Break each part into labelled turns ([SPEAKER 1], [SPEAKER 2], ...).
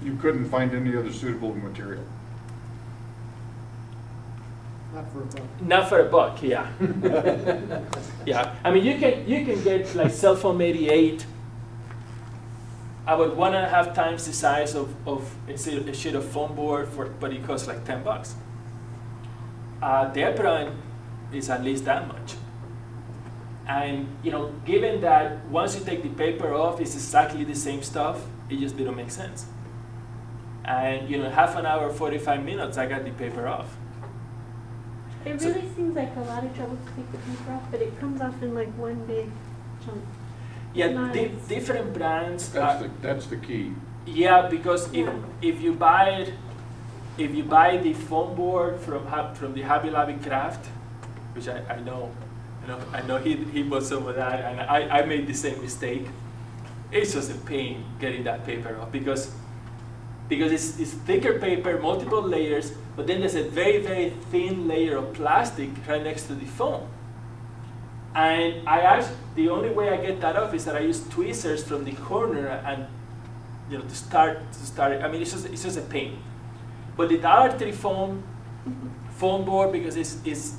[SPEAKER 1] you couldn't find any other suitable material.
[SPEAKER 2] Not for a buck.
[SPEAKER 3] Not for a buck, yeah. Yeah, I mean, you can get like cell foam 88 about 1.5 times the size of a sheet of foam board, but it costs like $10. The Epron is at least that much. And given that once you take the paper off, it's exactly the same stuff, it just didn't make sense. And half an hour, 45 minutes, I got the paper off.
[SPEAKER 4] It really seems like a lot of trouble to take the paper off, but it comes off in like one big chunk.
[SPEAKER 3] Yeah, different brands.
[SPEAKER 1] That's the key.
[SPEAKER 3] Yeah, because if you buy the foam board from the Hobby Lobby Craft, which I know he bought some of that, and I made the same mistake. It's just a pain getting that paper off because it's thicker paper, multiple layers, but then there's a very, very thin layer of plastic right next to the foam. And the only way I get that off is that I use tweezers from the corner and to start. I mean, it's just a pain. But the Dollar Tree foam board, because it's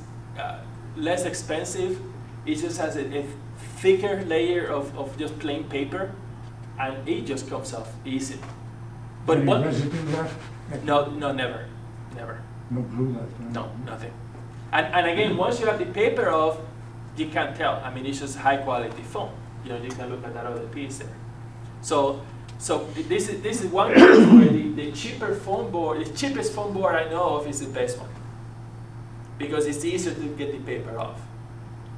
[SPEAKER 3] less expensive, it just has a thicker layer of just plain paper, and it just comes off easy. But
[SPEAKER 5] Any residue left?
[SPEAKER 3] No, never.
[SPEAKER 5] No glue left?
[SPEAKER 3] No, nothing. And again, once you have the paper off, you can't tell. I mean, it's just high quality foam. You can look at that other piece there. So this is one case where the cheapest foam board I know of is the best one, because it's easier to get the paper off.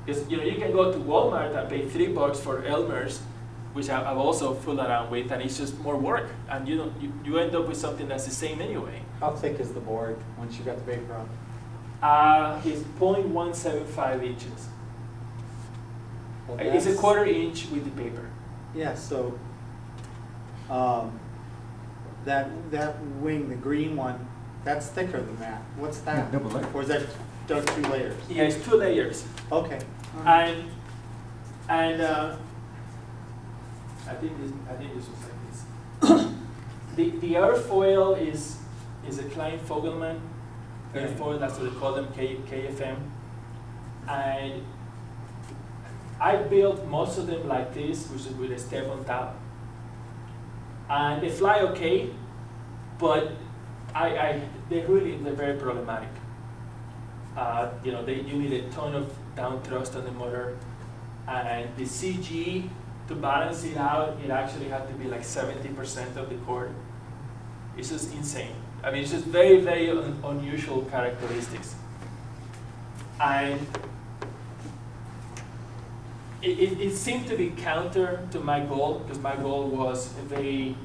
[SPEAKER 3] Because you can go to Walmart and pay $3 for Elmer's, which I've also fooled around with, and it's just more work, and you end up with something that's the same anyway.
[SPEAKER 2] How thick is the board once you got the paper on?
[SPEAKER 3] It's 0.175 inches.
[SPEAKER 2] Well,
[SPEAKER 3] It's a 1/4 inch with the paper.
[SPEAKER 2] Yeah, so that wing, the green one, that's thicker than that. What's that?
[SPEAKER 5] Yeah, double layer.
[SPEAKER 2] Or is that 2 layers?
[SPEAKER 3] Yeah, it's 2 layers.
[SPEAKER 2] Okay.
[SPEAKER 3] And I think this was like this. The airfoil is a Klein Fogelman airfoil. That's what they call them, KFM. And I built most of them like this, which is with a step on top. And they fly okay, but they're very problematic. You need a ton of down thrust on the motor, and the CG, to balance it out, it actually had to be like 70% of the cord. It's just insane. I mean, it's just very, very unusual characteristics. And it seemed to be counter to my goal, because my goal was a very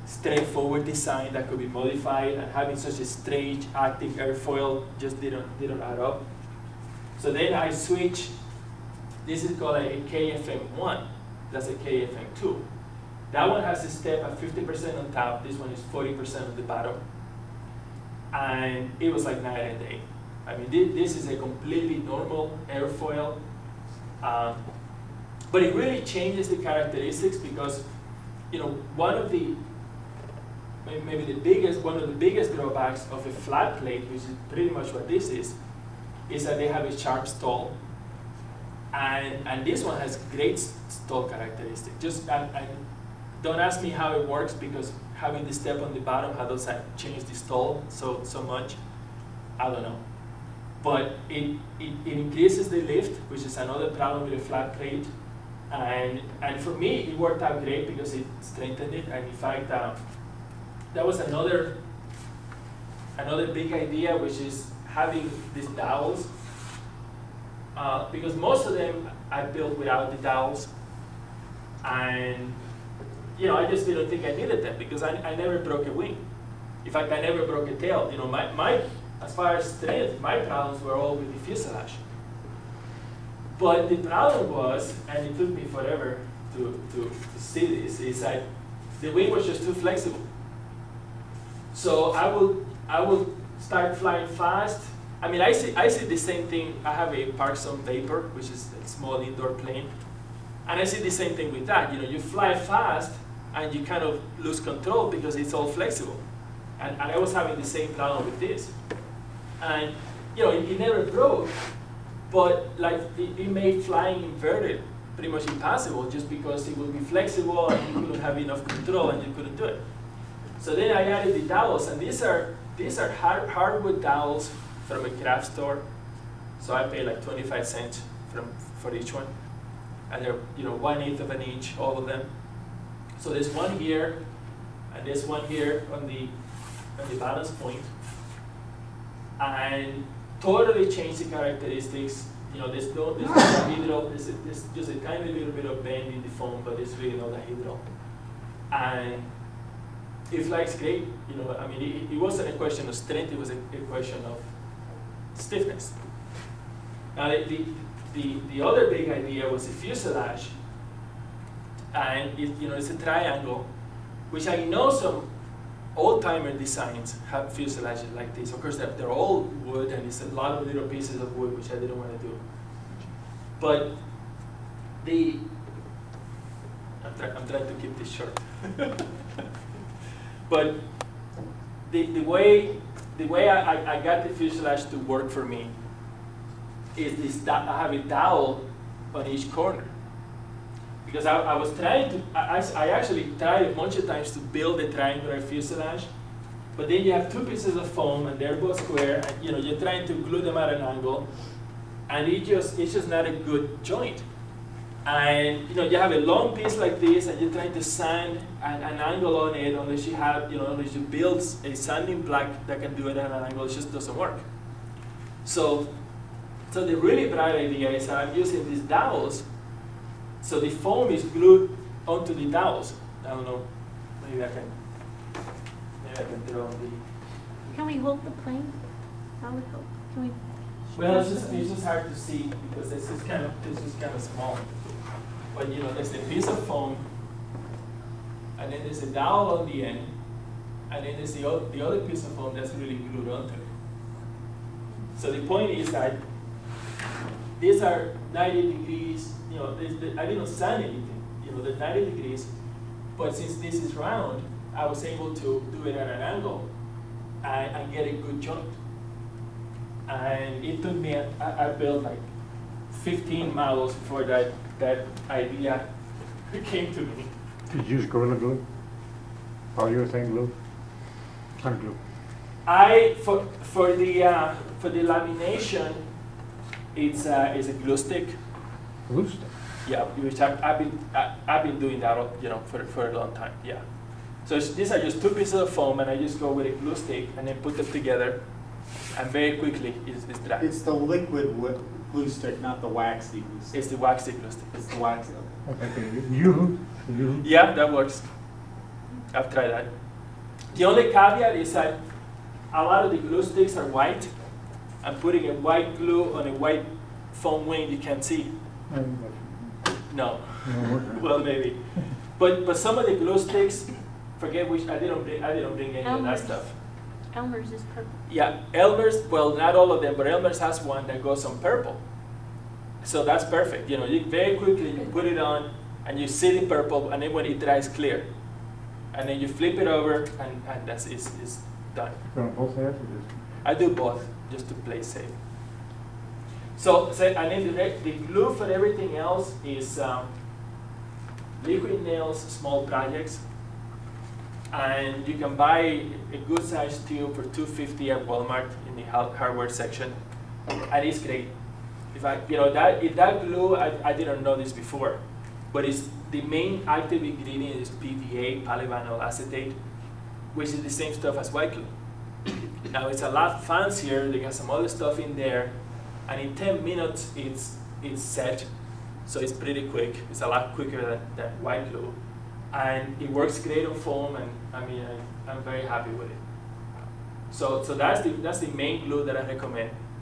[SPEAKER 3] straightforward design that could be modified, and having such a strange active airfoil just didn't add up. So then I switched. This is called a KFM1. That's a KFM2. That one has a step at 50% on top. This one is 40% on the bottom. And it was like night and day. I mean, this is a completely normal airfoil. But it really changes the characteristics, because one of the biggest drawbacks of a flat plate, which is pretty much what this is that they have a sharp stall. And this one has great stall characteristics. I don't ask me how it works, because having the step on the bottom, how does that change the stall so much? I don't know. But it increases the lift, which is another problem with a flat plate. And for me, it worked out great because it strengthened it. And in fact, that was another big idea, which is having these dowels. Because most of them I built without the dowels. And I just didn't think I needed them, because I never broke a wing. In fact, I never broke a tail. As far as strength, my problems were all with the fuselage. But the problem was, and it took me forever to see this, is that the wing was just too flexible. So I will start flying fast. I mean, I see the same thing. I have a Parkson Vapor, which is a small indoor plane. And I see the same thing with that. You fly fast, and you kind of lose control because it's all flexible. And I was having the same problem with this. And you know, it never broke, but like it made flying inverted pretty much impossible just because it would be flexible and you couldn't have enough control and you couldn't do it. So then I added the dowels, and these are hardwood dowels from a craft store. So I paid like 25 cents for each one. And they're 1/8 of an inch, all of them. So there's one here, and there's one here on the balance point. And totally changed the characteristics. There's no dihedral, there's just a tiny little bit of bend in the foam, but it's really not dihedral. And it flies great. I mean, it wasn't a question of strength, it was a question of stiffness. Now, the other big idea was the fuselage, and it's a triangle, which I know some old-timer designs have fuselages like this. Of course, they're all wood, and it's a lot of little pieces of wood, which I didn't want to do. But I'm trying to keep this short. But the way I got the fuselage to work for me is this. I have a dowel on each corner. Because I was trying to, I actually tried a bunch of times to build a triangular fuselage, but then you have two pieces of foam and they're both square, and you're trying to glue them at an angle, and it's just not a good joint. And you have a long piece like this, and you're trying to sand an angle on it, unless you build a sanding block that can do it at an angle, it just doesn't work. So the really bright idea is that I'm using these dowels. So the foam is glued onto the dowels. I don't know, maybe I can throw on the.
[SPEAKER 4] Can we hold the plane? That would help. Can we?
[SPEAKER 3] Well, it's just hard to see because this is kind of small. But there's a piece of foam, and then there's a dowel on the end, and then there's the other piece of foam that's really glued onto it. So the point is that these are 90 degrees. I didn't sand anything. They're 90 degrees, but since this is round, I was able to do it at an angle and get a good joint. And it took me, I built like 15 models before that idea came to me.
[SPEAKER 5] Did you use Gorilla Glue? Polyurethane glue? Sun glue?
[SPEAKER 3] For the lamination, it's a glue stick.
[SPEAKER 5] Glue stick?
[SPEAKER 3] Yeah, which I've been doing that for a long time. Yeah. So these are just two pieces of foam, and I just go with a glue stick and then put them together, and very quickly it's dry.
[SPEAKER 2] It's the liquid glue stick, not the waxy glue stick.
[SPEAKER 3] It's the waxy glue stick.
[SPEAKER 2] It's the waxy.
[SPEAKER 5] Okay. You?
[SPEAKER 3] Yeah, that works. I've tried that. The only caveat is that a lot of the glue sticks are white, and putting a white glue on a white foam wing you can't see. No. Well, maybe. But some of the glue sticks, forget which, I didn't bring any of that stuff.
[SPEAKER 4] Elmer's is purple.
[SPEAKER 3] Yeah, Elmer's, well, not all of them, but Elmer's has one that goes on purple. So that's perfect. You very quickly you put it on, and you see the purple, and then when it dries, clear. And then you flip it over, and that's it's done.
[SPEAKER 5] You on both halves or just?
[SPEAKER 3] I do both, just to play safe. So and then the glue for everything else is liquid nails, small projects. And you can buy a good sized tube for $2.50 at Walmart in the hardware section, and it's great. If that glue, I didn't know this before, but the main active ingredient is PVA, polyvinyl acetate, which is the same stuff as white glue. Now it's a lot fancier. They got some other stuff in there, and in 10 minutes it's set, so it's pretty quick. It's a lot quicker than white glue. And it works great on foam, and I'm very happy with it. So that's the main glue that I recommend.